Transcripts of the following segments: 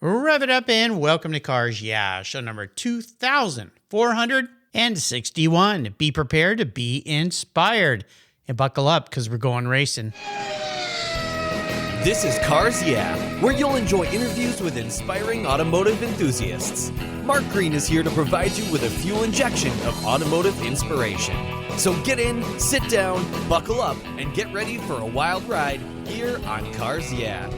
Rev it up and welcome to Cars Yeah, show number 2461. Be prepared to be inspired and buckle up because we're going racing. This is Cars Yeah, where you'll enjoy interviews with inspiring automotive enthusiasts. Mark Green is here to provide you with a fuel injection of automotive inspiration. So get in, sit down, buckle up, and get ready for a wild ride here on Cars Yeah.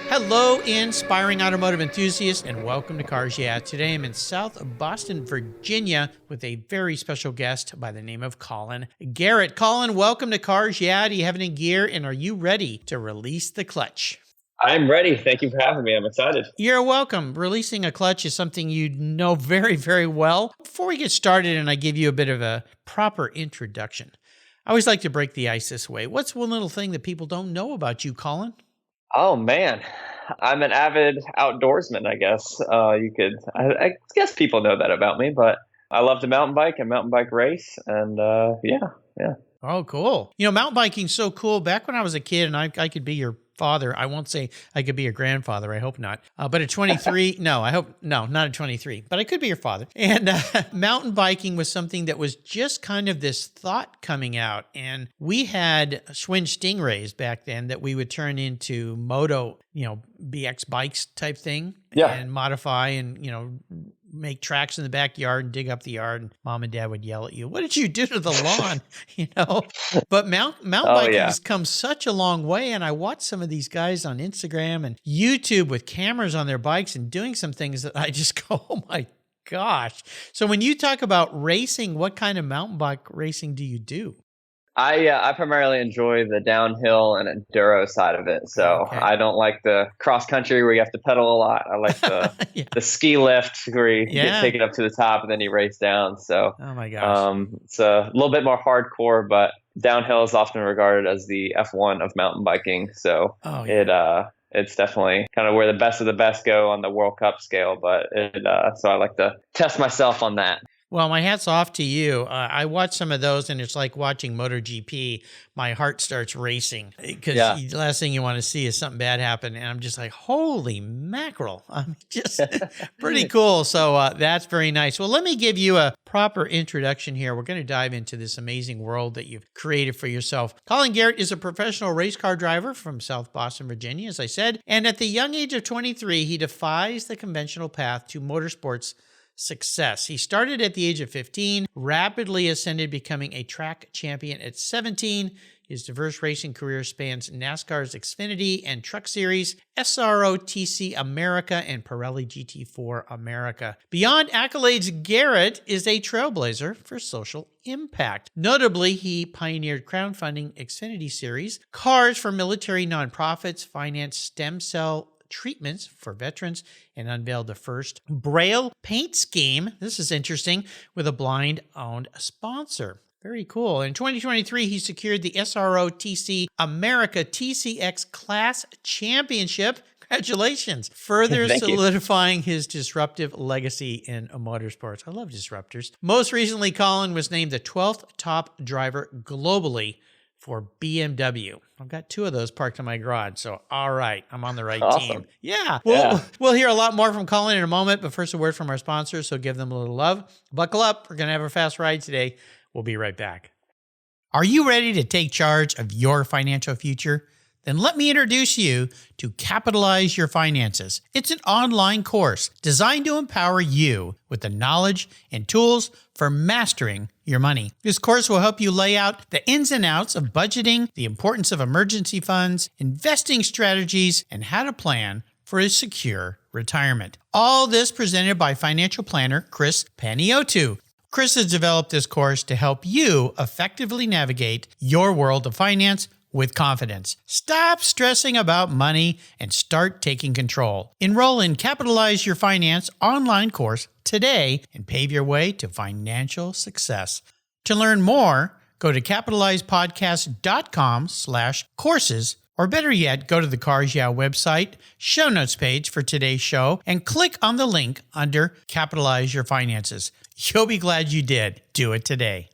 Hello, inspiring automotive enthusiasts, and welcome to Cars Yeah. Today I'm in South Boston, Virginia, with a very special guest by the name of Colin Garrett. Colin, welcome to Cars Yeah. Do you have any gear, and are you ready to release the clutch? I'm ready. Thank you for having me. I'm excited. You're welcome. Releasing a clutch is something you know very, very well. Before we get started and I give you a bit of a proper introduction, I always like to break the ice this way. What's one little thing that people don't know about you, Colin? Oh man, I'm an avid outdoorsman. I guess I guess people know that about me, but I love to mountain bike and mountain bike race, and yeah. Oh, cool. You know, mountain biking's so cool. Back when I was a kid and I could be your father, I won't say I could be your grandfather. I hope not. But at 23, not at 23, but I could be your father. And mountain biking was something that was just kind of this thought coming out. And we had Schwinn Stingrays back then that we would turn into moto, BX bikes type thing. Yeah. And modify and, make tracks in the backyard and dig up the yard, and mom and dad would yell at you, what did you do to the lawn? But mountain biking has come such a long way. And I watch some of these guys on Instagram and YouTube with cameras on their bikes and doing some things that I just go, oh my gosh. So when you talk about racing, what kind of mountain bike racing do you do? I primarily enjoy the downhill and enduro side of it. So Okay. I don't like the cross country where you have to pedal a lot. I like the the ski lift where you take it up to the top and then you race down. So oh my gosh. It's a little bit more hardcore, but downhill is often regarded as the F1 of mountain biking. So it's definitely kind of where the best of the best go on the World Cup scale. But so I like to test myself on that. Well, my hat's off to you. I watch some of those, and it's like watching MotoGP. My heart starts racing because the last thing you want to see is something bad happen, and I'm just like, holy mackerel. I mean, just pretty cool. So that's very nice. Well, let me give you a proper introduction here. We're going to dive into this amazing world that you've created for yourself. Colin Garrett is a professional race car driver from South Boston, Virginia, as I said, and at the young age of 23, he defies the conventional path to motorsports success. He started at the age of 15, rapidly ascended, becoming a track champion at 17. His diverse racing career spans NASCAR's Xfinity and Truck Series, SROTC America, and Pirelli GT4 America. Beyond accolades, Garrett is a trailblazer for social impact. Notably, he pioneered crowdfunding Xfinity Series, cars for military nonprofits, financed stem cell treatments for veterans, and unveiled the first Braille paint scheme. This is interesting, with a blind-owned sponsor. Very cool. In 2023, he secured the SROTC America TCX Class Championship. Congratulations. Further solidifying his disruptive legacy in motorsports. I love disruptors. Most recently, Colin was named the 12th top driver globally for BMW. I've got 2 of those parked in my garage, so all right, I'm on the right team. Yeah. We'll hear a lot more from Colin in a moment, but first a word from our sponsors, so give them a little love. Buckle up. We're going to have a fast ride today. We'll be right back. Are you ready to take charge of your financial future? Then let me introduce you to Capitalize Your Finances. It's an online course designed to empower you with the knowledge and tools for mastering your money. This course will help you lay out the ins and outs of budgeting, the importance of emergency funds, investing strategies, and how to plan for a secure retirement. All this presented by financial planner Chris Paniotu. Chris has developed this course to help you effectively navigate your world of finance with confidence. Stop stressing about money and start taking control. Enroll in Capitalize Your Finance online course today and pave your way to financial success. To learn more, go to capitalizepodcast.com/courses, or better yet, go to the Cars Yeah website, show notes page for today's show, and click on the link under Capitalize Your Finances. You'll be glad you did. Do it today.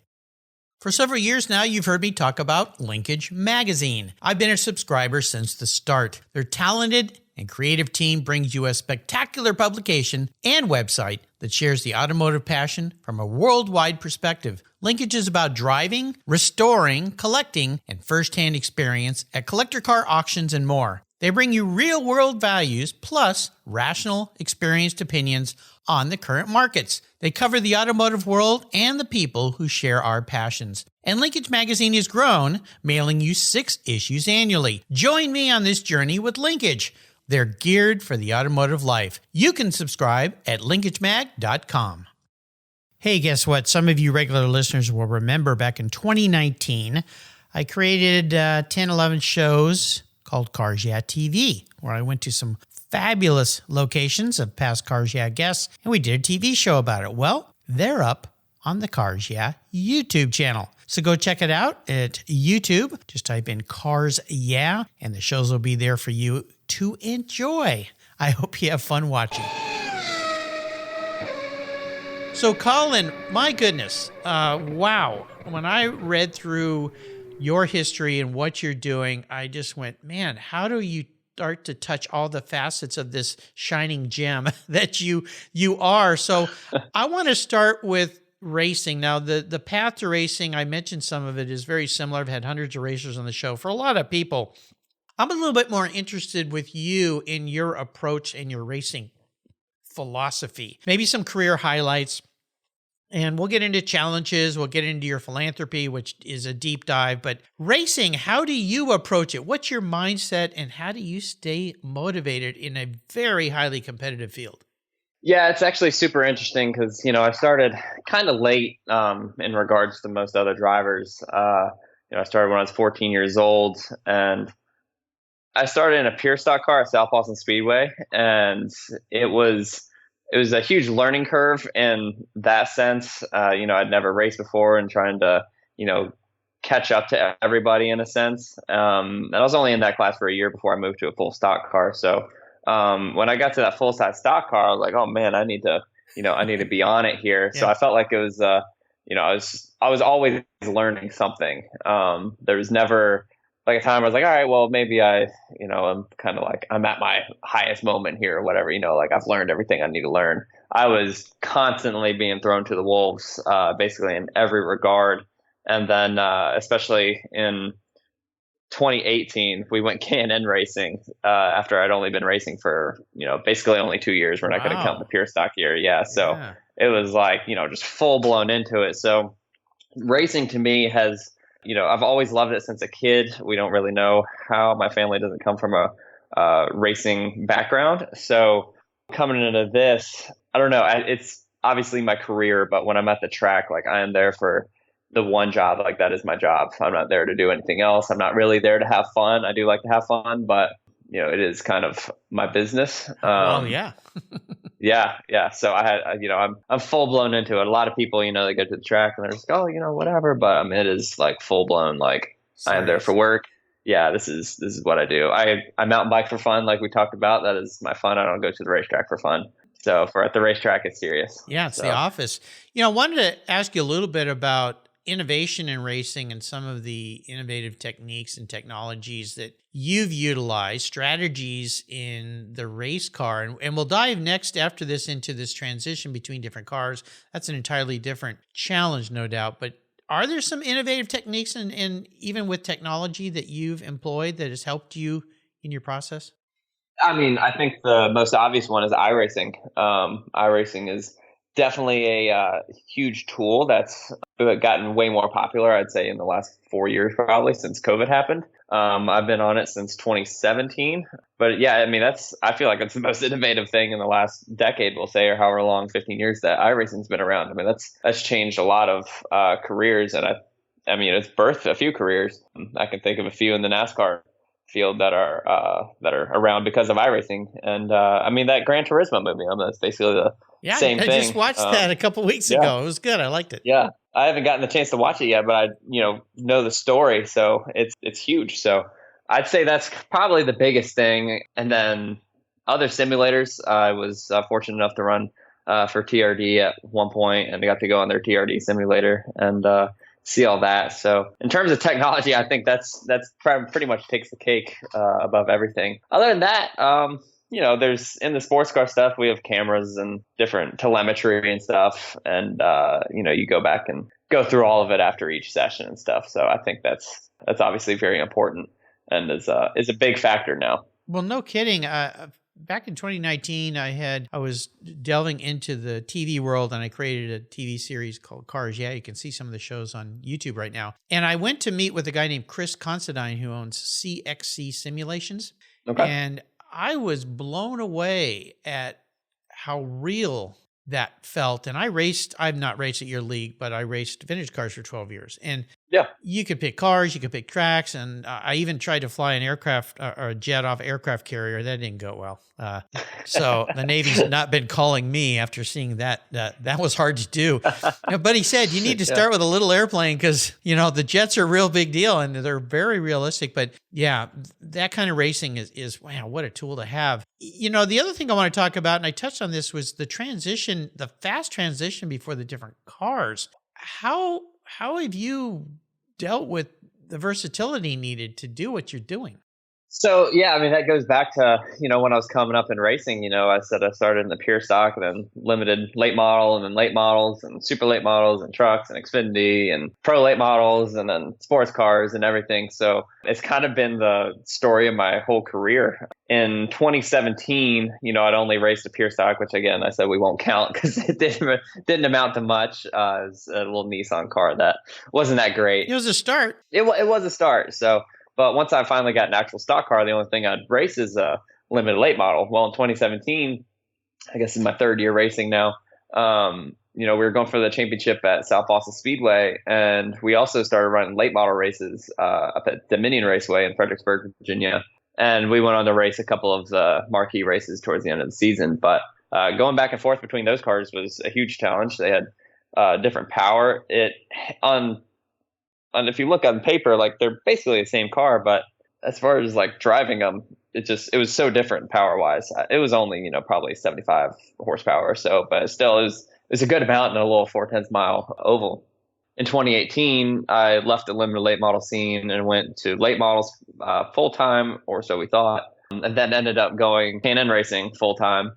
For several years now, you've heard me talk about Linkage Magazine. I've been a subscriber since the start. Their talented and creative team brings you a spectacular publication and website that shares the automotive passion from a worldwide perspective. Linkage is about driving, restoring, collecting, and first-hand experience at collector car auctions and more. They bring you real-world values plus rational, experienced opinions on the current markets. They cover the automotive world and the people who share our passions. And Linkage Magazine has grown, mailing you 6 issues annually. Join me on this journey with Linkage. They're geared for the automotive life. You can subscribe at linkagemag.com. Hey, guess what? Some of you regular listeners will remember back in 2019, I created 10, 11 shows called Cars Yeah TV, where I went to some fabulous locations of past Cars Yeah guests, and we did a TV show about it. Well, they're up on the Cars Yeah YouTube channel. So go check it out at YouTube. Just type in Cars Yeah, and the shows will be there for you to enjoy. I hope you have fun watching. So, Colin, my goodness, wow. When I read through your history and what you're doing, I just went, man, how do you start to touch all the facets of this shining gem that you are? So I want to start with racing. Now, the path to racing, I mentioned some of it is very similar. I've had hundreds of racers on the show. For a lot of people, I'm a little bit more interested with you in your approach and your racing philosophy. Maybe some career highlights. And we'll get into challenges. We'll get into your philanthropy, which is a deep dive. But racing, how do you approach it? What's your mindset and how do you stay motivated in a very highly competitive field? Yeah, it's actually super interesting because, I started kind of late in regards to most other drivers. I started when I was 14 years old, and I started in a pure stock car at South Boston Speedway, and it was a huge learning curve in that sense. I'd never raced before and trying to, catch up to everybody in a sense. And I was only in that class for a year before I moved to a full stock car. So when I got to that full size stock car, I was like, oh man, I need to be on it here. Yeah. So I felt like it was, I was always learning something. There was never like a time where I was like, all right, well, maybe I'm kind of like, I'm at my highest moment here or whatever, like I've learned everything I need to learn. I was constantly being thrown to the wolves, basically in every regard. And then, especially in 2018, we went K&N racing, after I'd only been racing for, basically only 2 years. We're not going to count the pure stock year. Yeah. So it was like, just full blown into it. So racing to me has, I've always loved it since a kid. We don't really know how. My family doesn't come from a racing background. So coming into this, I don't know. It's obviously my career, but when I'm at the track, like I am there for the one job. Like that is my job. I'm not there to do anything else. I'm not really there to have fun. I do like to have fun, but it is kind of my business. Yeah. Yeah. So I had, I'm full blown into it. A lot of people, they go to the track and they're just, oh, whatever. But it is like full blown, like I am there for work. Yeah, this is what I do. I mountain bike for fun. Like we talked about, that is my fun. I don't go to the racetrack for fun. So for at the racetrack, it's serious. Yeah. It's the office. I wanted to ask you a little bit about innovation in racing and some of the innovative techniques and technologies that you've utilized, strategies in the race car. And we'll dive next after this into this transition between different cars. That's an entirely different challenge, no doubt. But are there some innovative techniques and even with technology that you've employed that has helped you in your process? I think the most obvious one is iRacing. iRacing is definitely a huge tool that's gotten way more popular, I'd say, in the last 4 years, probably since COVID happened. I've been on it since 2017. But yeah, I feel like it's the most innovative thing in the last decade, we'll say, or however long, 15 years that iRacing's been around. That's changed a lot of careers. And it's birthed a few careers. I can think of a few in the NASCAR field that are around because of iRacing. And that Gran Turismo movie, that's basically the same thing. I just watched that a couple weeks ago. It was good. I liked it. Yeah. I haven't gotten the chance to watch it yet, but I know the story, so it's huge. So I'd say that's probably the biggest thing. And then other simulators, I was fortunate enough to run for TRD at one point, and I got to go on their TRD simulator. And see all that. So in terms of technology, I think that's pretty much takes the cake above everything. Other than that, there's in the sports car stuff, we have cameras and different telemetry and stuff. And, you go back and go through all of it after each session and stuff. So I think that's obviously very important and is a big factor now. Well, no kidding. Back in 2019, I was delving into the TV world, and I created a TV series called Cars. Yeah, you can see some of the shows on YouTube right now. And I went to meet with a guy named Chris Considine, who owns CXC Simulations. Okay. And I was blown away at how real that felt. And I've not raced at your league, but I raced vintage cars for 12 years. And yeah, you could pick cars, you could pick tracks. And I even tried to fly an aircraft or a jet off aircraft carrier. That didn't go well. So the Navy's not been calling me after seeing that. That was hard to do. But he said, you need to start with a little airplane because, the jets are a real big deal and they're very realistic. But yeah, that kind of racing is wow, what a tool to have. The other thing I want to talk about, and I touched on this, was the fast transition before the different cars. How have you dealt with the versatility needed to do what you're doing? So, yeah, I mean, that goes back to, when I was coming up in racing, I said I started in the pure stock and then limited late model and then late models and super late models and trucks and Xfinity and pro late models and then sports cars and everything. So it's kind of been the story of my whole career. In 2017, I'd only raced a pure stock, which again, I said we won't count because it didn't amount to much. It was a little Nissan car that wasn't that great. It was a start. It was a start. So. But once I finally got an actual stock car, the only thing I'd race is a limited late model. Well, in 2017, I guess in my third year racing now, we were going for the championship at South Boston Speedway, and we also started running late model races up at Dominion Raceway in Fredericksburg, Virginia. And we went on to race a couple of the marquee races towards the end of the season. But going back and forth between those cars was a huge challenge. They had different power. And if you look on paper, like they're basically the same car, but as far as like driving them, it was so different power wise. It was only, probably 75 horsepower or so, but still it was a good amount in a little 4/10 mile oval. In 2018, I left the limited late model scene and went to late models full time, or so we thought, and then ended up going K&N racing full time,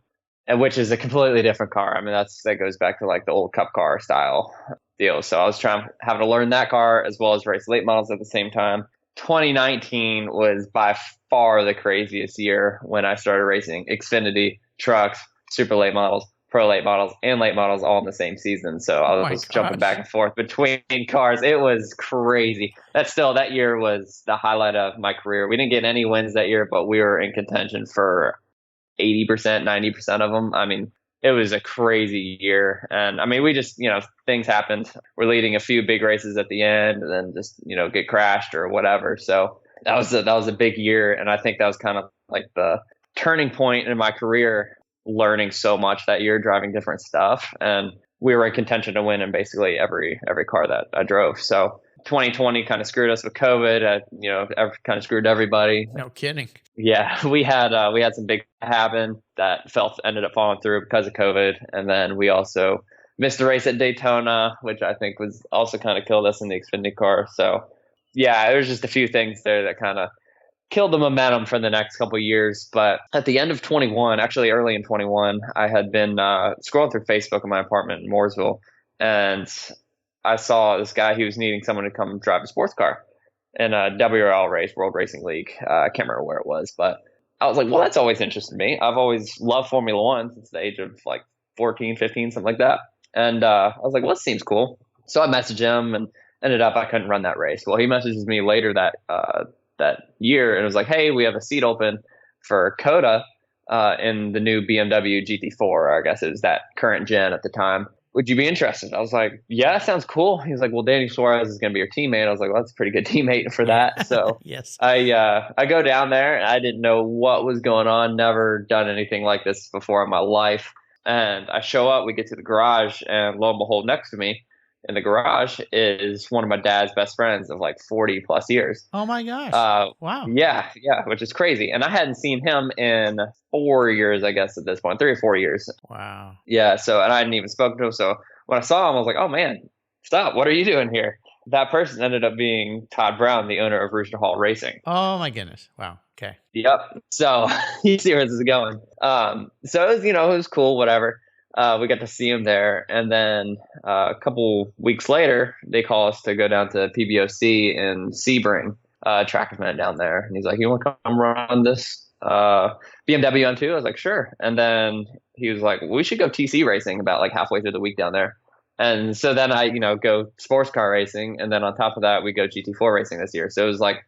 and which is a completely different car. I mean, that goes back to like the old cup car style deal. So I was having to learn that car as well as race late models at the same time. 2019 was by far the craziest year when I started racing Xfinity, trucks, super late models, pro late models, and late models all in the same season. So I was jumping back and forth between cars. It was crazy. That year was the highlight of my career. We didn't get any wins that year, but we were in contention for 80%, 90% of them. I mean, it was a crazy year. And I mean, we just, things happened. We're leading a few big races at the end and then just, get crashed or whatever. So that was a big year. And I think that was kind of like the turning point in my career, learning so much that year, driving different stuff. And we were in contention to win in basically every car that I drove. So 2020 kind of screwed us with COVID. Kind of screwed everybody. No kidding. Yeah, we had some big happen that ended up falling through because of COVID, and then we also missed a race at Daytona, which I think was also kind of killed us in the Xfinity car. So yeah, there's just a few things there that kind of killed the momentum for the next couple of years. But at the end of 21, actually early in 21, I had been scrolling through Facebook in my apartment in Mooresville, and I saw this guy. He was needing someone to come drive a sports car in a WRL race, World Racing League. I can't remember where it was, but I was like, well, that's always interested me. I've always loved Formula One since the age of like 14, 15, something like that. And I was like, well, this seems cool. So I messaged him and ended up I couldn't run that race. Well, he messages me later that year and was like, hey, we have a seat open for Coda in the new BMW GT4. I guess it was that current gen at the time. Would you be interested? I was like, yeah, sounds cool. He was like, well, Danny Suarez is going to be your teammate. I was like, well, that's a pretty good teammate for that. So yes, I go down there and I didn't know what was going on. Never done anything like this before in my life. And I show up, we get to the garage, and lo and behold, next to me in the garage is one of my dad's best friends of like 40 plus years. Oh my gosh. Wow. Yeah, which is crazy. And I hadn't seen him in 4 years, I guess, at this point, 3 or 4 years. Wow. Yeah. So, and I hadn't even spoken to him. So when I saw him, I was like, oh man, stop. What are you doing here? that person ended up being Todd Brown, the owner of Rooster Hall Racing. Oh my goodness. Wow. Okay. Yep. So you see where this is going. So it was, it was cool, whatever. We got to see him there. And then a couple weeks later, they call us to go down to PBOC in Sebring, track event down there. And he's like, you want to come run this BMW on 2? I was like, sure. And then he was like, we should go TC racing about like halfway through the week down there. And so then I, go sports car racing. And then on top of that, we go GT4 racing this year. So it was like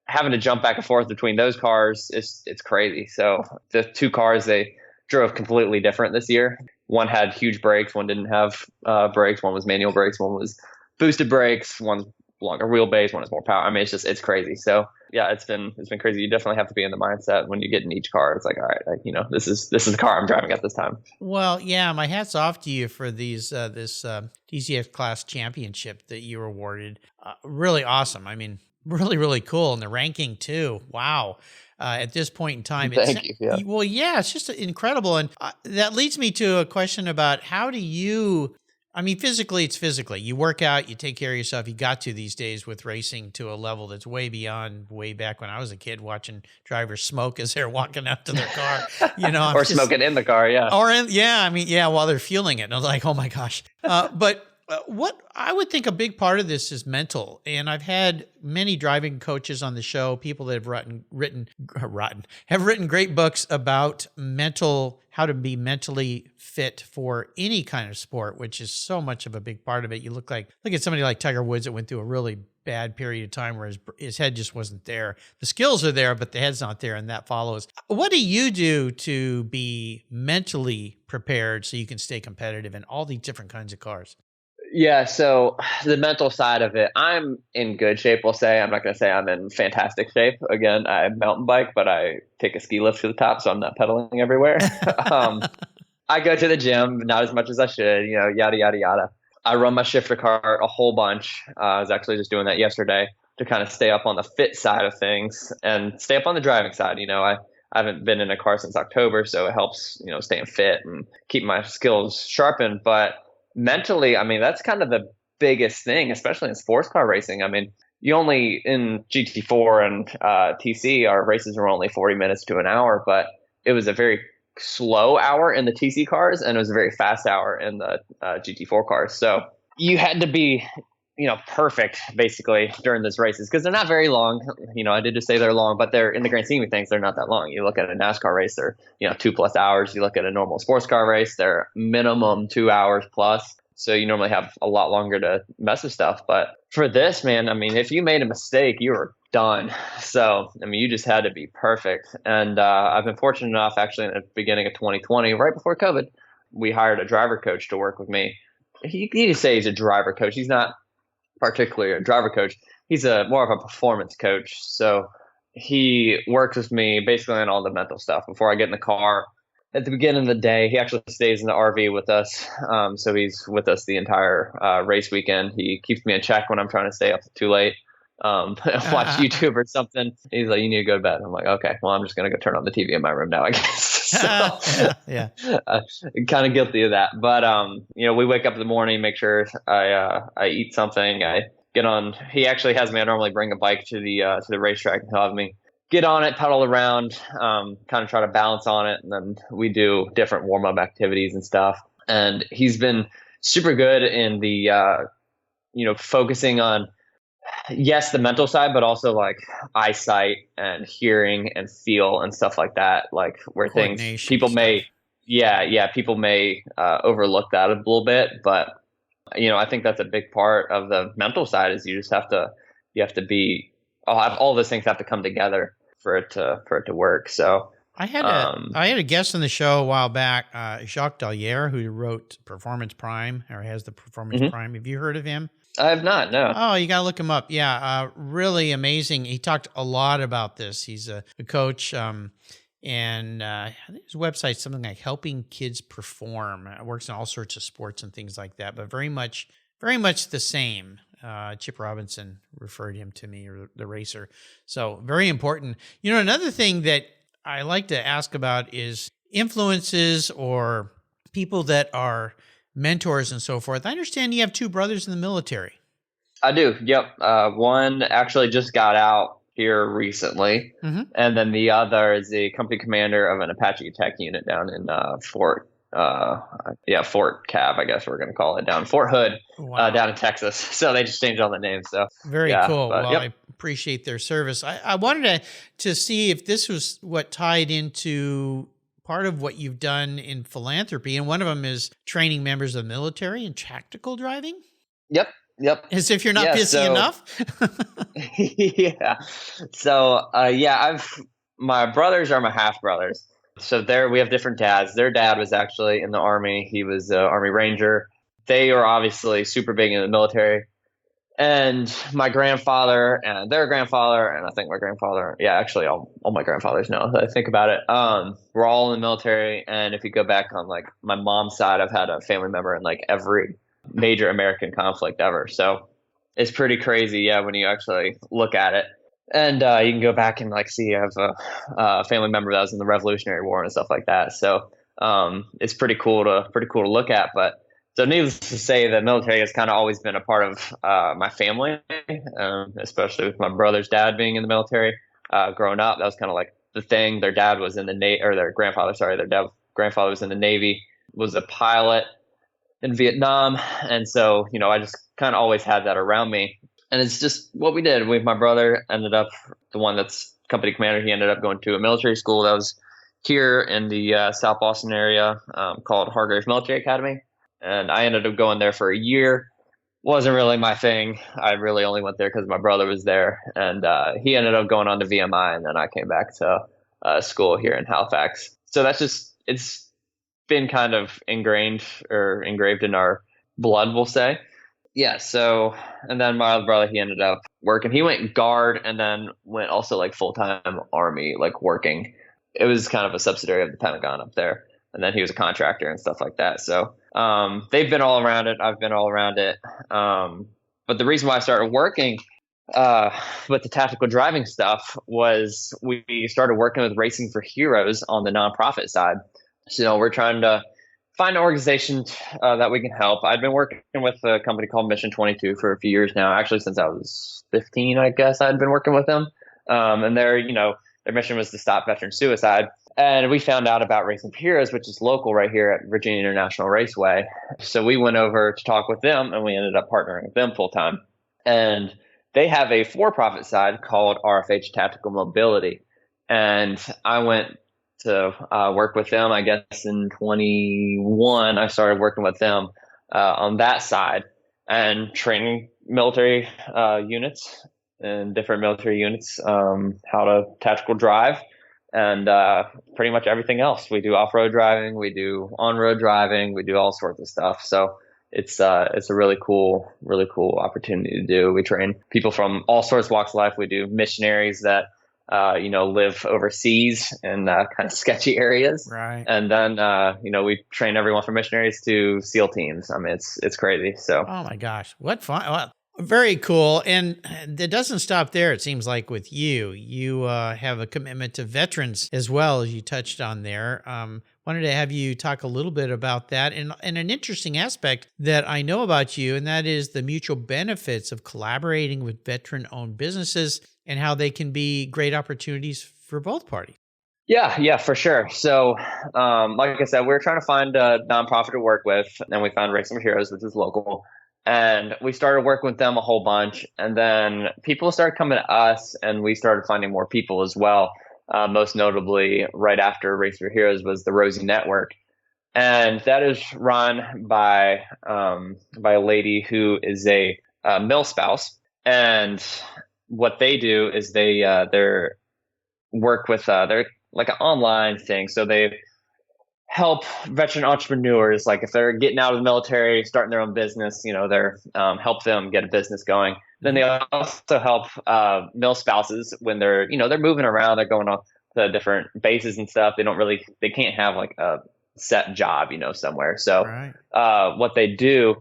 having to jump back and forth between those cars. It's crazy. So the two cars, they drove completely different this year. One had huge brakes. One didn't have brakes. One was manual brakes. One was boosted brakes. One's longer wheelbase. One is more power. I mean, it's crazy. So yeah, it's been crazy. You definitely have to be in the mindset when you get in each car. It's like, all right, this is the car I'm driving at this time. Well, yeah, my hat's off to you for this DCX class championship that you were awarded. Really awesome. I mean, really, really cool. And the ranking too. Wow. At this point in time. Thank you. Yeah. Well, yeah, it's just incredible. And that leads me to a question about how do you, I mean, physically, it's physically. You work out, you take care of yourself. You got to these days with racing to a level that's way beyond way back when I was a kid watching drivers smoke as they're walking out to their car. Or smoking in the car, yeah. While they're fueling it. And I was like, oh my gosh. But what I would think a big part of this is mental. And I've had many driving coaches on the show, people that have written great books about how to be mentally fit for any kind of sport, which is so much of a big part of it. You look at somebody like Tiger Woods that went through a really bad period of time where his head just wasn't there. The skills are there, but the head's not there, and that follows. What do you do to be mentally prepared so you can stay competitive in all these different kinds of cars? Yeah, so the mental side of it, I'm in good shape, we'll say. I'm not going to say I'm in fantastic shape. Again, I mountain bike, but I take a ski lift to the top, so I'm not pedaling everywhere. I go to the gym, not as much as I should, yada, yada, yada. I run my shifter car a whole bunch. I was actually just doing that yesterday to kind of stay up on the fit side of things and stay up on the driving side. I haven't been in a car since October, so it helps, staying fit and keep my skills sharpened. But mentally, I mean, that's kind of the biggest thing, especially in sports car racing. I mean, you only in GT4 and TC, our races were only 40 minutes to an hour, but it was a very slow hour in the TC cars and it was a very fast hour in the GT4 cars. So you had to be, perfect basically during those races because they're not very long. I did just say they're long, but they're in the grand scheme of things, they're not that long. You look at a NASCAR race, they're 2+ hours. You look at a normal sports car race, they're minimum 2 hours plus. So you normally have a lot longer to mess with stuff. But for this, man, I mean, if you made a mistake, you were done. So, I mean, you just had to be perfect. And I've been fortunate enough, actually, in the beginning of 2020, right before COVID, we hired a driver coach to work with me. He just say he's a driver coach. He's not particularly a driver coach. He's more of a performance coach. So he works with me basically on all the mental stuff before I get in the car. At the beginning of the day, he actually stays in the RV with us. So he's with us the entire race weekend. He keeps me in check when I'm trying to stay up too late, watch YouTube or something. He's like, you need to go to bed. I'm like, okay, well, I'm just going to go turn on the TV in my room now, I guess. So, yeah. Kind of guilty of that. But, we wake up in the morning, make sure I eat something. I get on. He actually has me. I normally bring a bike to the racetrack and he'll have me get on it, pedal around, kind of try to balance on it. And then we do different warm-up activities and stuff. And he's been super good in the, focusing on, yes, the mental side, but also like eyesight and hearing and feel and stuff like that. Like where things people may, people may overlook that a little bit. But, I think that's a big part of the mental side is you have to be, all those things have to come together for it to work. So I had a guest on the show a while back, Jacques Dalliere, who wrote Performance Prime or has the Performance Prime. Have you heard of him? I have not. No. Oh, you got to look him up. Yeah, really amazing. He talked a lot about this. He's a coach, and I think his website's something like Helping Kids Perform. It works in all sorts of sports and things like that, but very much the same. Chip Robinson referred him to me, or the racer. So very important. Another thing that I like to ask about is influences or people that are mentors and so forth. I understand you have 2 brothers in the military. I do. Yep. One actually just got out here recently, and then the other is the company commander of an Apache tech unit down in Fort Cab, I guess we're going to call it, down Fort Hood, down in Texas. So they just changed all the names. So very cool. But, well, I appreciate their service. I wanted to see if this was what tied into part of what you've done in philanthropy, and one of them is training members of the military in tactical driving. Yep. As if you're not busy enough. Yeah. So, my brothers are my half brothers. So we have different dads. Their dad was actually in the Army. He was an Army Ranger. They are obviously super big in the military. And my grandfather and their grandfather, and I think my grandfather, actually all my grandfathers know that I think about it. We're all in the military. And if you go back on like my mom's side, I've had a family member in like every major American conflict ever. So it's pretty crazy, when you actually look at it. And you can go back and like see I have a family member that was in the Revolutionary War and stuff like that. So it's pretty cool to look at. But so needless to say, the military has kind of always been a part of my family, especially with my brother's dad being in the military. Growing up, that was kind of like the thing. Their dad was in the Navy, or their grandfather was in the Navy, was a pilot in Vietnam. And so, I just kind of always had that around me. And it's just what we did. My brother ended up, the one that's company commander, he ended up going to a military school that was here in the South Boston area called Hargrave Military Academy. And I ended up going there for a year. Wasn't really my thing. I really only went there because my brother was there. And he ended up going on to VMI, and then I came back to school here in Halifax. So it's been kind of engraved in our blood, we'll say. Yeah. So, and then my other brother, he ended up working. He went guard and then went also like full-time Army, like working. It was kind of a subsidiary of the Pentagon up there. And then he was a contractor and stuff like that. So they've been all around it. I've been all around it. But the reason why I started working with the tactical driving stuff was we started working with Racing for Heroes on the nonprofit side. So we're trying to find an organization that we can help. I've been working with a company called Mission 22 for a few years now, actually since I was 15, I guess I'd been working with them. And their mission was to stop veteran suicide. And we found out about Racing for Heroes, which is local right here at Virginia International Raceway. So we went over to talk with them, and we ended up partnering with them full time. And they have a for-profit side called RFH Tactical Mobility. And I went to work with them, I guess in 21, I started working with them on that side and training military units and different military units how to tactical drive and pretty much everything else. We do off-road driving, we do on-road driving, we do all sorts of stuff. So it's a really cool opportunity to do. We train people from all sorts of walks of life. We do missionaries that live overseas in kind of sketchy areas. Right. And then, we train everyone from missionaries to SEAL teams. I mean, it's crazy. So. Oh my gosh. What fun. Well, very cool. And it doesn't stop there. It seems like with you have a commitment to veterans as well, as you touched on there. Wanted to have you talk a little bit about that and an interesting aspect that I know about you, and that is the mutual benefits of collaborating with veteran-owned businesses and how they can be great opportunities for both parties. Yeah, for sure. So, like I said, we're trying to find a nonprofit to work with, and we found Racing for Heroes, which is local. And we started working with them a whole bunch. And then people started coming to us, and we started finding more people as well. Most notably, right after Racing for Heroes was the Rosie Network. And that is run by a lady who is a mill spouse. And what they do is they work with they're like an online thing. So they help veteran entrepreneurs, like if they're getting out of the military, starting their own business, they're help them get a business going. Then they also help mill spouses when they're moving around, they're going off to different bases and stuff. They can't have like a set job, somewhere. So right. What they do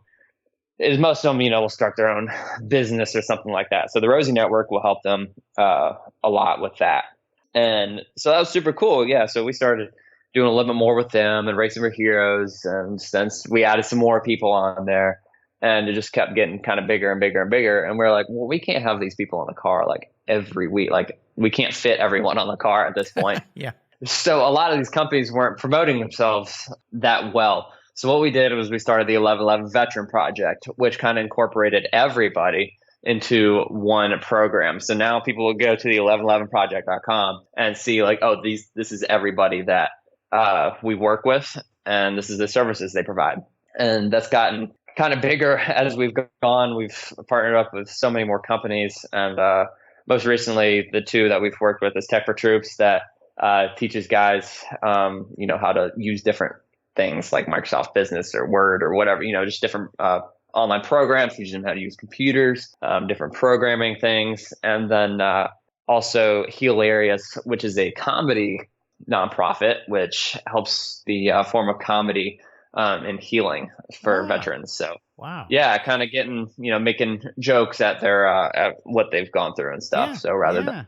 is most of them, will start their own business or something like that. So the Rosie Network will help them a lot with that. And so that was super cool. Yeah. So we started doing a little bit more with them and Racing for Heroes. And since we added some more people on there, And it just kept getting kind of bigger and bigger and bigger. And we're like, well, we can't have these people in the car like every week. Like we can't fit everyone on the car at this point. Yeah. So a lot of these companies weren't promoting themselves that well. So what we did was we started the 1111 Veteran Project, which kind of incorporated everybody into one program. So now people will go to the 1111project.com and see like, oh, this is everybody that we work with, and this is the services they provide. And that's gotten kind of bigger as we've gone. We've partnered up with so many more companies, and most recently, the two that we've worked with is Tech for Troops, that teaches guys, how to use different things like Microsoft Business or Word or whatever, just different online programs, teaching them how to use computers, different programming things, and then also Hilarious, which is a comedy nonprofit which helps the form of comedy and healing for veterans. So yeah, kind of getting, making jokes at their at what they've gone through and stuff. Yeah, so rather than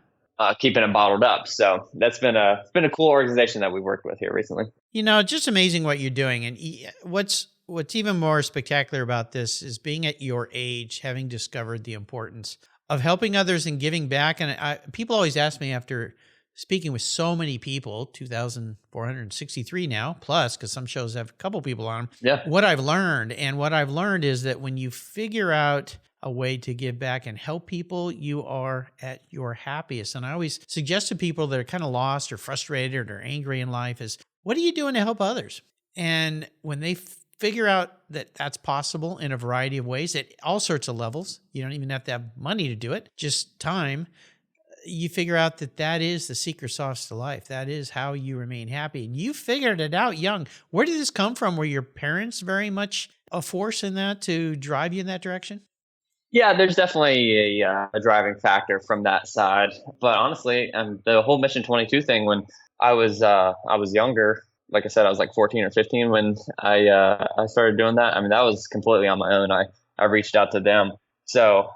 keeping it bottled up. So it's been a cool organization that we've worked with here recently. Just amazing what you're doing. And what's even more spectacular about this is being at your age, having discovered the importance of helping others and giving back. And people always ask me, after speaking with so many people, 2,463 now, plus, because some shows have a couple people on them, what I've learned. And what I've learned is that when you figure out a way to give back and help people, you are at your happiest. And I always suggest to people that are kind of lost or frustrated or angry in life is, what are you doing to help others? And when they figure out that that's possible in a variety of ways at all sorts of levels, you don't even have to have money to do it, just time. You figure out that is the secret sauce to life. That is how you remain happy. And you figured it out young. Where did this come from? Were your parents very much a force in that to drive you in that direction? Yeah, there's definitely a driving factor from that side. But honestly, the whole Mission 22 thing, when I was younger, like I said, I was like 14 or 15 when I started doing that. I mean, that was completely on my own. I reached out to them. So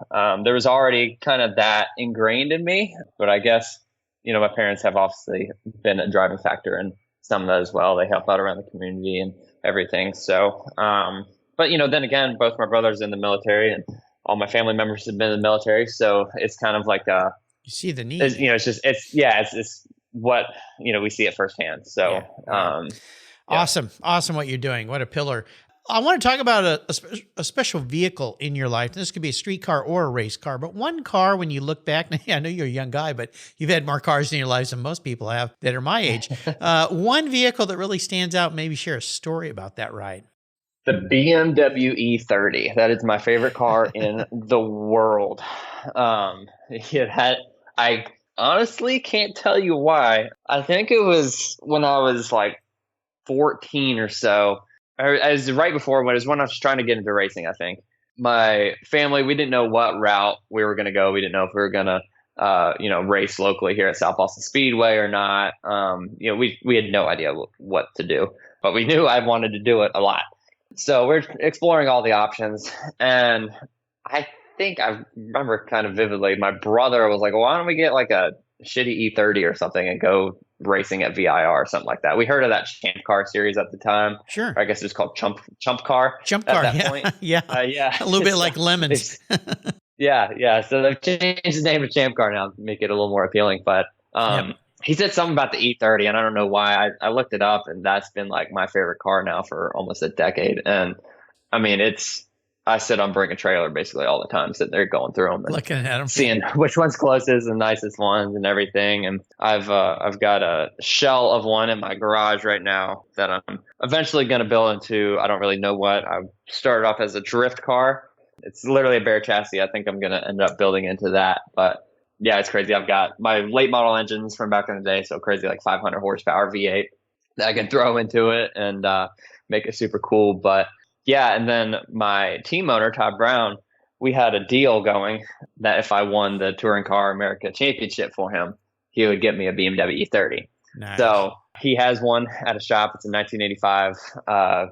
there was already kind of that ingrained in me, but I guess, my parents have obviously been a driving factor in some of that as well. They help out around the community and everything. So, but then again, both my brothers in the military and all my family members have been in the military. So it's kind of like you see the need. It's what, we see it firsthand. So Awesome what you're doing. What a pillar. I want to talk about a special vehicle in your life. This could be a street car or a race car, but one car, when you look back, I know you're a young guy, but you've had more cars in your lives than most people have that are my age. One vehicle that really stands out, maybe share a story about that ride. The BMW E30. That is my favorite car in the world. I honestly can't tell you why. I think it was when I was like 14 or so. As right before, when I was trying to get into racing, I think my family, we didn't know what route we were going to go. We didn't know if we were going to, race locally here at South Boston Speedway or not. We had no idea what to do, but we knew I wanted to do it a lot. So we're exploring all the options. And I think I remember kind of vividly, my brother was like, well, why don't we get like a shitty E30 or something and go racing at VIR or something like that. We heard of that Champ Car series at the time. Sure. Or I guess it was called Chump Car. Chump Car, at that yeah. point. Yeah. A little bit like Lemons. Yeah. So they've changed the name to Champ Car now to make it a little more appealing. But he said something about the E30, and I don't know why. I looked it up, and that's been like my favorite car now for almost a decade. And I mean, I sit on Bring a Trailer basically all the time, sitting there going through them and looking at them, seeing which one's closest and nicest ones and everything. And I've got a shell of one in my garage right now that I'm eventually going to build into, I don't really know what. I started off as a drift car. It's literally a bare chassis. I think I'm going to end up building into that. But yeah, it's crazy. I've got my late model engines from back in the day, so crazy, like 500 horsepower V8 that I can throw into it and make it super cool. But yeah, and then my team owner, Todd Brown, we had a deal going that if I won the Touring Car America Championship for him, he would get me a BMW E30. Nice. So he has one at a shop. It's a 1985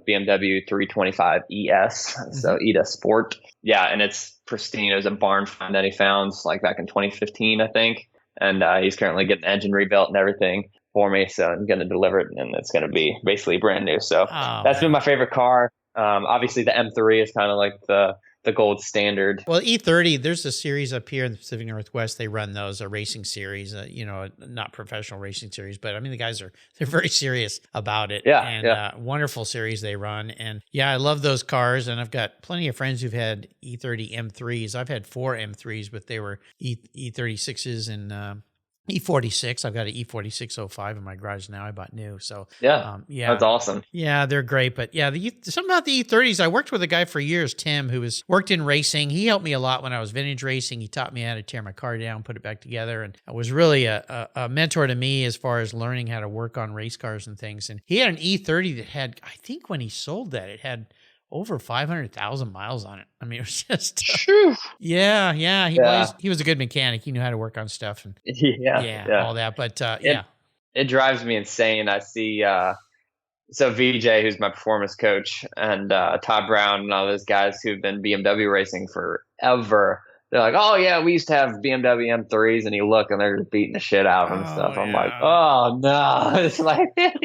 BMW 325 ES, so ETA Sport. Yeah, and it's pristine. It was a barn find that he found like back in 2015, I think. And he's currently getting the engine rebuilt and everything for me. So I'm going to deliver it, and it's going to be basically brand new. So that's been my favorite car. Obviously, the M3 is kind of like the gold standard. Well, E30, there's a series up here in the Pacific Northwest. They run those, a racing series, not professional racing series, but I mean, the guys they're very serious about it. Yeah. And wonderful series they run. And yeah, I love those cars. And I've got plenty of friends who've had E30 M3s. I've had 4 M3s, but they were E36s and E46. I've got an E4605 in my garage now. I bought new. So yeah, that's awesome. Yeah, they're great. But yeah, something about the E30s. I worked with a guy for years, Tim, who worked in racing. He helped me a lot when I was vintage racing. He taught me how to tear my car down, put it back together, and was really a mentor to me as far as learning how to work on race cars and things. And he had an E30 that had, I think when he sold that, it had over 500,000 miles on it. I mean, it was just, yeah. He was a good mechanic. He knew how to work on stuff and all that. But it drives me insane. I see, so VJ, who's my performance coach, and Todd Brown and all those guys who've been BMW racing forever. They're like, oh yeah, we used to have BMW M3s, and you look, and they're just beating the shit out of them and stuff. I'm like, oh no, it's like like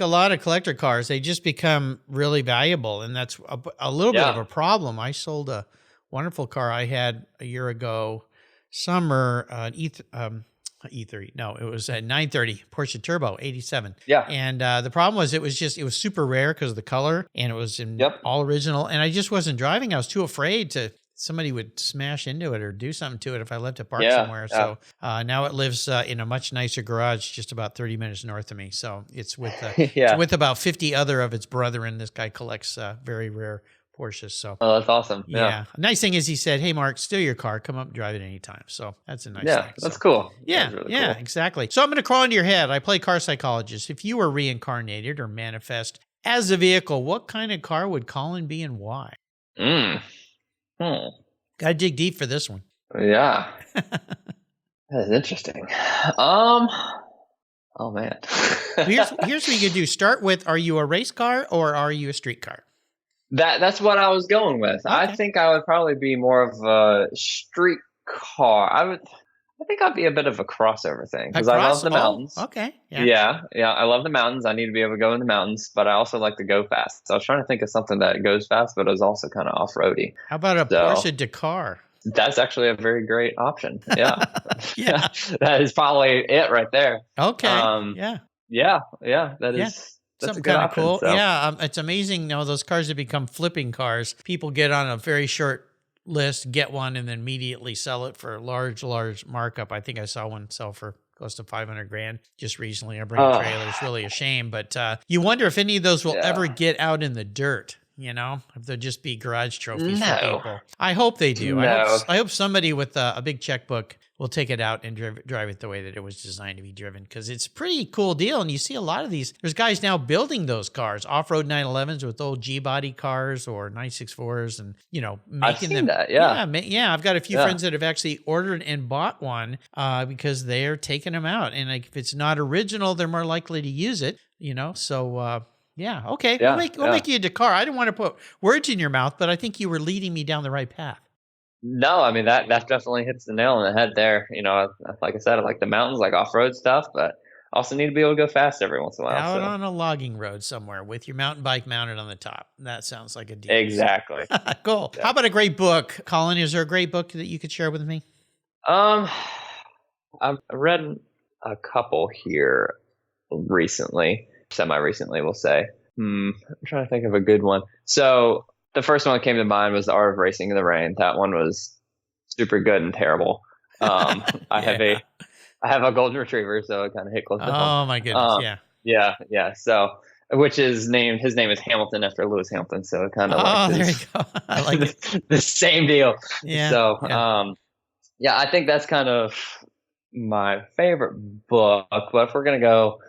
a lot of collector cars, they just become really valuable, and that's a little bit of a problem. I sold a wonderful car I had a year ago, summer, E30. No, it was a 930 Porsche Turbo 87. Yeah. And the problem was it was super rare because of the color, and it was in all original, and I just wasn't driving. I was too afraid somebody would smash into it or do something to it if I left it parked somewhere. So now it lives in a much nicer garage just about 30 minutes north of me. So it's with it's with about 50 other of its brethren. This guy collects very rare Porsches. So that's awesome. Yeah. Nice thing is he said, "Hey Mark, steal your car, come up and drive it anytime." So that's a nice thing. That's cool. Yeah, really cool. Exactly. So I'm going to crawl into your head. I play car psychologist. If you were reincarnated or manifest as a vehicle, what kind of car would Colin be and why? Got to dig deep for this one. Yeah. That is interesting. Oh man. Here's what you can do. Start with, are you a race car or are you a street car? That's what I was going with. Okay. I think I would probably be more of a street car. I think I'd be a bit of a crossover thing because I love the mountains. Okay. Yeah. I love the mountains. I need to be able to go in the mountains, but I also like to go fast. So I was trying to think of something that goes fast, but is also kind of off-roady. How about a Porsche Dakar? That's actually a very great option. Yeah. Yeah. That is probably it right there. Okay. Yeah. That is. That's something kind of cool. So. Yeah. It's amazing. Those cars have become flipping cars. People get on a very short list, get one, and then immediately sell it for a large markup. I think I saw one sell for close to $500,000 just recently. I bring a trailer. It's really a shame, but you wonder if any of those will ever get out in the dirt. If they'll just be garage trophies for people. I hope they do. No. I hope somebody with a big checkbook will take it out and drive it the way that it was designed to be driven, because it's a pretty cool deal. And you see a lot of these. There's guys now building those cars, off-road 911s with old G-body cars or 964s, and making I've seen them. That, yeah. I've got a few friends that have actually ordered and bought one because they're taking them out, and if it's not original, they're more likely to use it. So. Yeah. Okay. We'll make you a Dakar. I didn't want to put words in your mouth, but I think you were leading me down the right path. No, I mean, that definitely hits the nail on the head there. Like I said, I like the mountains, like off-road stuff, but also need to be able to go fast every once in a while. Out on a logging road somewhere with your mountain bike mounted on the top. That sounds like a deal. Exactly. Cool. Yeah. How about a great book? Colin, is there a great book that you could share with me? I've read a couple here recently. Semi-recently, we'll say. I'm trying to think of a good one. So the first one that came to mind was The Art of Racing in the Rain. That one was super good and terrible. I have a golden retriever, so it kind of hit close to home. Oh my goodness! Yeah. So, his name is Hamilton after Lewis Hamilton. So it kind of there you go. I like it. The same deal. Yeah. So I think that's kind of my favorite book. But if we're gonna go,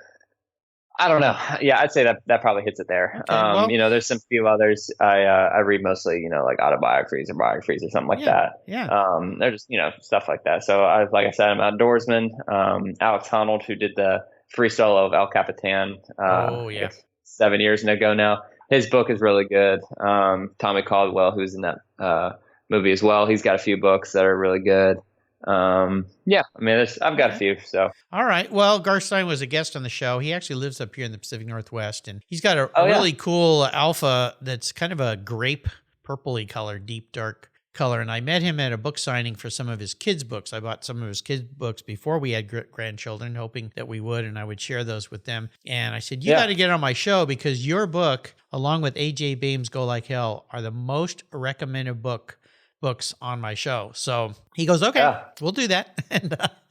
I don't know. Yeah, I'd say that probably hits it there. Okay, there's some few others I read mostly, like autobiographies or biographies or something like that. Yeah. They're just, stuff like that. So like I said, I'm an outdoorsman. Alex Honnold, who did the free solo of El Capitan 7 years ago now. His book is really good. Tommy Caldwell, who's in that movie as well, he's got a few books that are really good. Yeah, I mean, I've got a few. So, all right. Well, Garth Stein was a guest on the show. He actually lives up here in the Pacific Northwest, and he's got a really cool Alpha that's kind of a grape purpley color, deep dark color. And I met him at a book signing for some of his kids' books. I bought some of his kids' books before we had grandchildren, hoping that we would, and I would share those with them. And I said, you got to get on my show because your book, along with A.J. Bame's Go Like Hell, are the most recommended books on my show. So he goes, okay, we'll do that.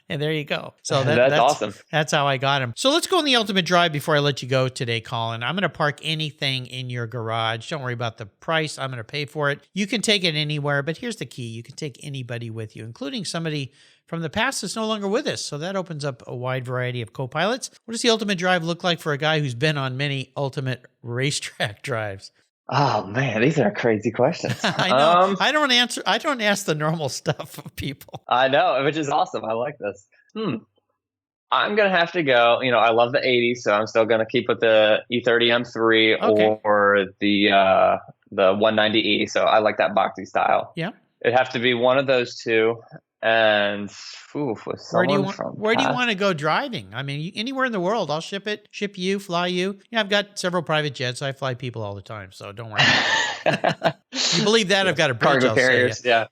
And there you go. So that's awesome. That's how I got him. So let's go on the ultimate drive before I let you go today, Colin. I'm going to park anything in your garage. Don't worry about the price. I'm going to pay for it. You can take it anywhere, but here's the key. You can take anybody with you, including somebody from the past that's no longer with us. So that opens up a wide variety of co-pilots. What does the ultimate drive look like for a guy who's been on many ultimate racetrack drives? Oh man, these are crazy questions. I know. I don't ask the normal stuff of people. I know, which is awesome. I like this. I'm gonna have to go. I love the 80s, so I'm still gonna keep with the E30 M3 or the 190E. So I like that boxy style. Yeah, it'd have to be one of those two. And where do you want to go driving? I mean, anywhere in the world, I'll ship you, fly you. Yeah, I've got several private jets. I fly people all the time, so don't worry. You believe that? I've got a bridge. Cargo carriers. Yeah.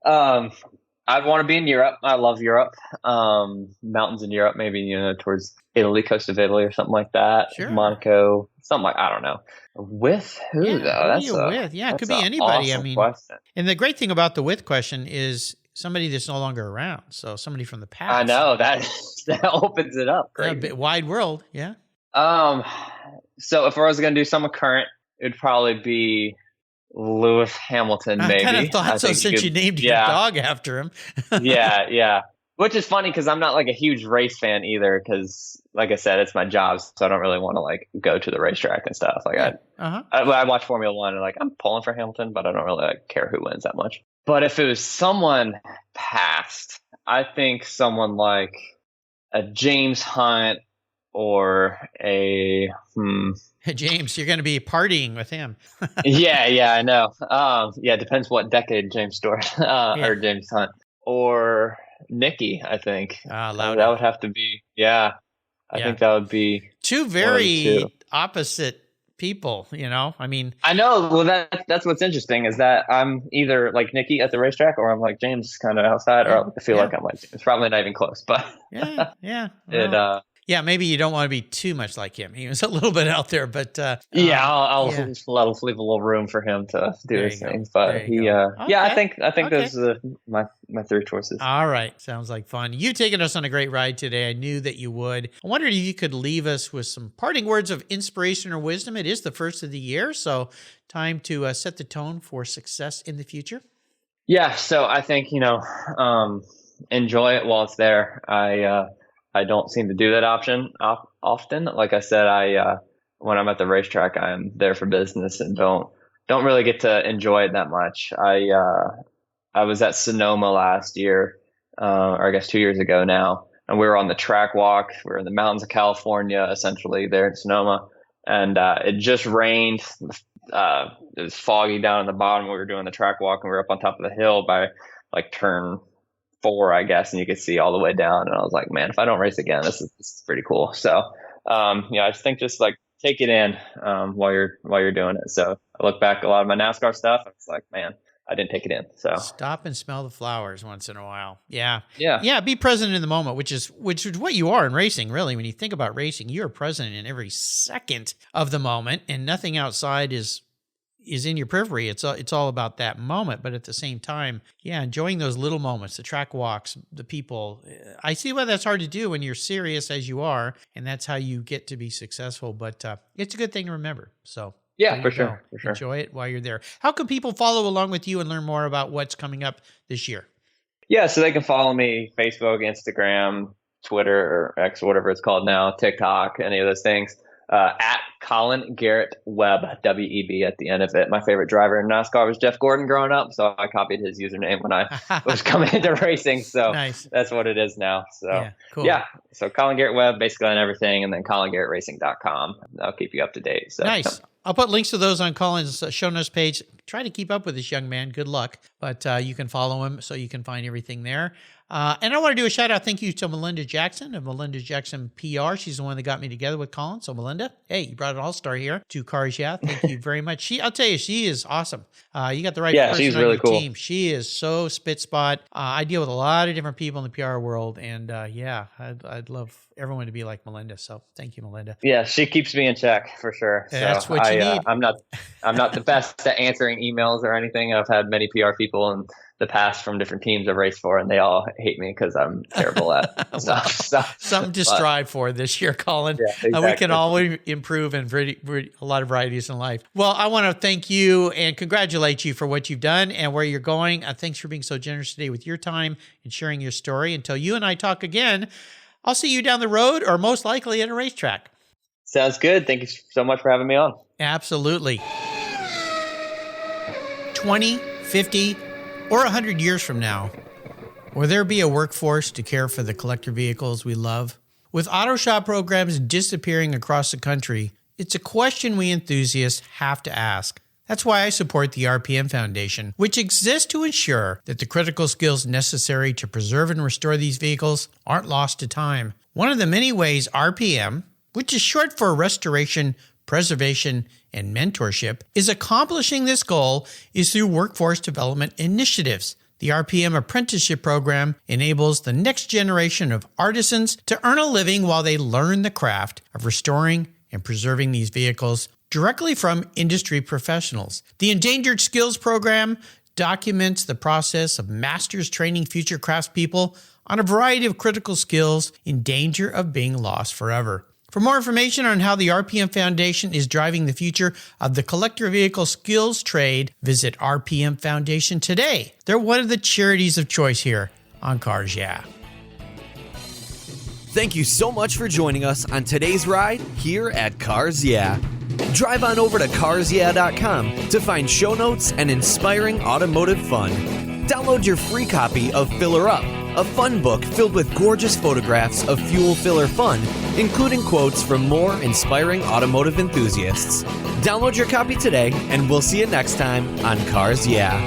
I'd want to be in Europe. I love Europe. Mountains in Europe, maybe towards Italy, coast of Italy, or something like that. Sure. Monaco, something like I don't know. With who though? That's who are you with? Yeah, it could be anybody. Awesome question. And the great thing about the with question is somebody that's no longer around. So somebody from the past. I know that opens it up. A bit wide world. Yeah. So if I was going to do someone current, it'd probably be Lewis Hamilton. Maybe. I kind of thought so since you named your dog after him. Yeah. Which is funny because I'm not like a huge race fan either. Because like I said, it's my job, so I don't really want to like go to the racetrack and stuff. Like I watch Formula One and like I'm pulling for Hamilton, but I don't really care who wins that much. But if it was someone past, I think someone like a James Hunt or a James, you're going to be partying with him. yeah, I know. Yeah, depends what decade James Stewart or James Hunt or Nikki. I think that would have to be. Yeah, I think that would be two very opposite people. I mean, I know. Well, that's what's interesting is that I'm either like Nikki at the racetrack or I'm like James kind of outside, or I feel like I'm like James. Probably not even close, but well, maybe you don't want to be too much like him. He was a little bit out there, but I'll leave a little room for him to do his thing. But I think those are my three choices. All right, sounds like fun. You taking us on a great ride today. I knew that you would. I wondered if you could leave us with some parting words of inspiration or wisdom. It is the first of the year, so time to set the tone for success in the future. Yeah, so I think enjoy it while it's there. I don't seem to do that often. Like I said, when I'm at the racetrack, I'm there for business and don't really get to enjoy it that much. I was at Sonoma last year, or I guess 2 years ago now, and we were on the track walk. We were in the mountains of California, essentially there in Sonoma, and it just rained. It was foggy down in the bottom. We were doing the track walk, and we were up on top of the hill by like turn 4, I guess, and you could see all the way down. And I was like, man, if I don't race again, this is pretty cool. So, I just think just like take it in while you're doing it. So I look back at a lot of my NASCAR stuff. It's like, man, I didn't take it in. So stop and smell the flowers once in a while. Yeah. Be present in the moment, which is what you are in racing. Really, when you think about racing, you're present in every second of the moment, and nothing outside is in your periphery. It's all about that moment. But at the same time, enjoying those little moments, the track walks, the people. I see why that's hard to do when you're serious as you are, and that's how you get to be successful. But it's a good thing to remember. So for sure. Enjoy it while you're there. How can people follow along with you and learn more about what's coming up this year? Yeah, so they can follow me Facebook, Instagram, Twitter, or X, whatever it's called now, TikTok, any of those things. At Colin Garrett Webb, W-E-B at the end of it. My favorite driver in NASCAR was Jeff Gordon growing up, so I copied his username when I was coming into racing. So That's what it is now. So cool. So Colin Garrett Webb basically on everything, and then ColinGarrettRacing.com. I'll keep you up to date. So nice. I'll put links to those on Colin's show notes page. Try to keep up with this young man. Good luck. But you can follow him so you can find everything there. And I want to do a shout out. Thank you to Melinda Jackson of Melinda Jackson PR. She's the one that got me together with Colin. So Melinda, hey, you brought an all-star here to Cars Yeah. Thank you very much. I'll tell you, she is awesome. You got the right person she's on really your cool. team. She is so spit spot. I deal with a lot of different people in the PR world. And I'd love everyone to be like Melinda. So thank you, Melinda. Yeah, she keeps me in check for sure. That's what you need. I'm not the best at answering emails or anything. I've had many PR people in the past from different teams I've raced for, and they all hate me because I'm terrible at stuff. Something to strive for this year, Colin. Yeah, exactly. We can always improve in a lot of varieties in life. Well, I want to thank you and congratulate you for what you've done and where you're going. Thanks for being so generous today with your time and sharing your story. Until you and I talk again, I'll see you down the road or most likely at a racetrack. Sounds good. Thank you so much for having me on. Absolutely. 20, 50, or 100 years from now, will there be a workforce to care for the collector vehicles we love? With auto shop programs disappearing across the country, it's a question we enthusiasts have to ask. That's why I support the RPM Foundation, which exists to ensure that the critical skills necessary to preserve and restore these vehicles aren't lost to time. One of the many ways RPM, which is short for Restoration, Preservation, and Mentorship, is accomplishing this goal is through workforce development initiatives. The RPM Apprenticeship Program enables the next generation of artisans to earn a living while they learn the craft of restoring and preserving these vehicles directly from industry professionals. The Endangered Skills Program documents the process of masters training future craftspeople on a variety of critical skills in danger of being lost forever. For more information on how the RPM Foundation is driving the future of the collector vehicle skills trade, visit RPM Foundation today. They're one of the charities of choice here on Cars Yeah. Thank you so much for joining us on today's ride here at Cars Yeah. Drive on over to carsyeah.com to find show notes and inspiring automotive fun. Download your free copy of Filler Up, a fun book filled with gorgeous photographs of fuel filler fun, including quotes from more inspiring automotive enthusiasts. Download your copy today, and we'll see you next time on Cars Yeah.